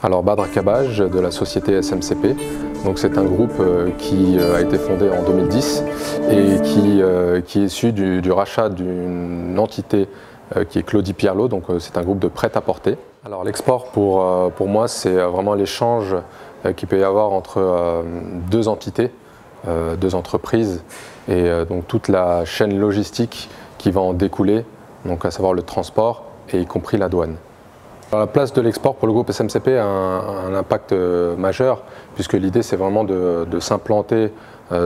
Alors Badr Kabaj de la société SMCP, c'est un groupe qui a été fondé en 2010 et qui est issu du rachat d'une entité qui est Claudie Pierlot, c'est un groupe de prêt-à-porter. Alors l'export pour moi c'est vraiment l'échange qu'il peut y avoir entre deux entités, deux entreprises et donc toute la chaîne logistique qui va en découler, à savoir le transport et y compris la douane. La place de l'export pour le groupe SMCP a un impact majeur puisque l'idée c'est vraiment de s'implanter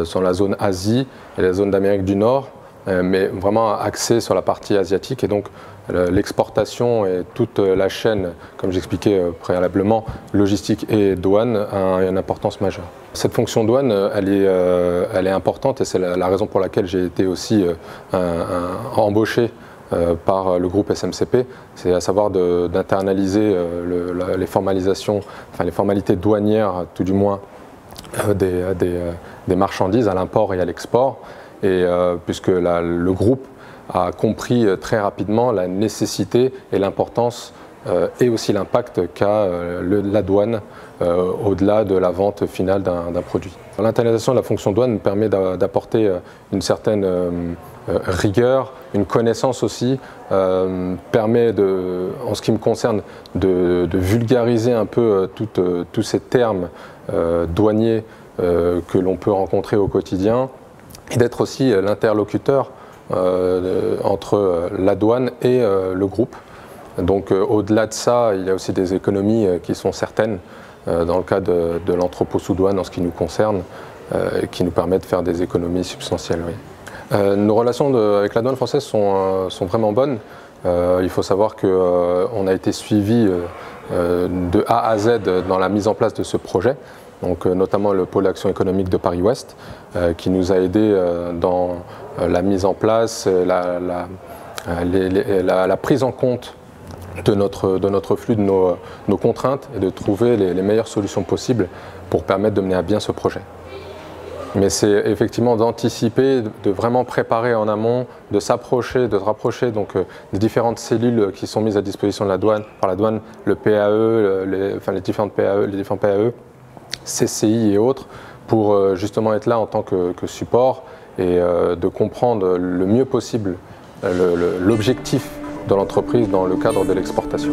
sur la zone Asie et la zone d'Amérique du Nord, mais vraiment axé sur la partie asiatique et donc l'exportation et toute la chaîne, comme j'expliquais préalablement, logistique et douane a une importance majeure. Cette fonction douane, elle est importante et c'est la raison pour laquelle j'ai été aussi embauché par le groupe SMCP, c'est à savoir d'internaliser les formalités douanières, tout du moins des marchandises à l'import et à l'export, et puisque le groupe a compris très rapidement la nécessité et l'importance et aussi l'impact qu'a la douane au-delà de la vente finale d'un produit. L'internalisation de la fonction douane permet d'apporter une certaine rigueur, une connaissance aussi, permet en ce qui me concerne de vulgariser un peu tous ces termes douaniers que l'on peut rencontrer au quotidien et d'être aussi l'interlocuteur entre la douane et le groupe. Donc au-delà de ça, il y a aussi des économies qui sont certaines dans le cas de l'entrepôt sous douane en ce qui nous concerne, qui nous permet de faire des économies substantielles. Oui. Nos relations avec la douane française sont vraiment bonnes. Il faut savoir qu'on a été suivi de A à Z dans la mise en place de ce projet, notamment le pôle d'action économique de Paris-Ouest, qui nous a aidés dans la mise en place, la prise en compte de notre flux, de nos contraintes et de trouver les meilleures solutions possibles pour permettre de mener à bien ce projet. Mais c'est effectivement d'anticiper, de vraiment préparer en amont, de se rapprocher des différentes cellules qui sont mises à disposition de par la douane, le PAE, les différents PAE, CCI et autres, pour justement être là en tant que support et de comprendre le mieux possible l'objectif de l'entreprise dans le cadre de l'exportation.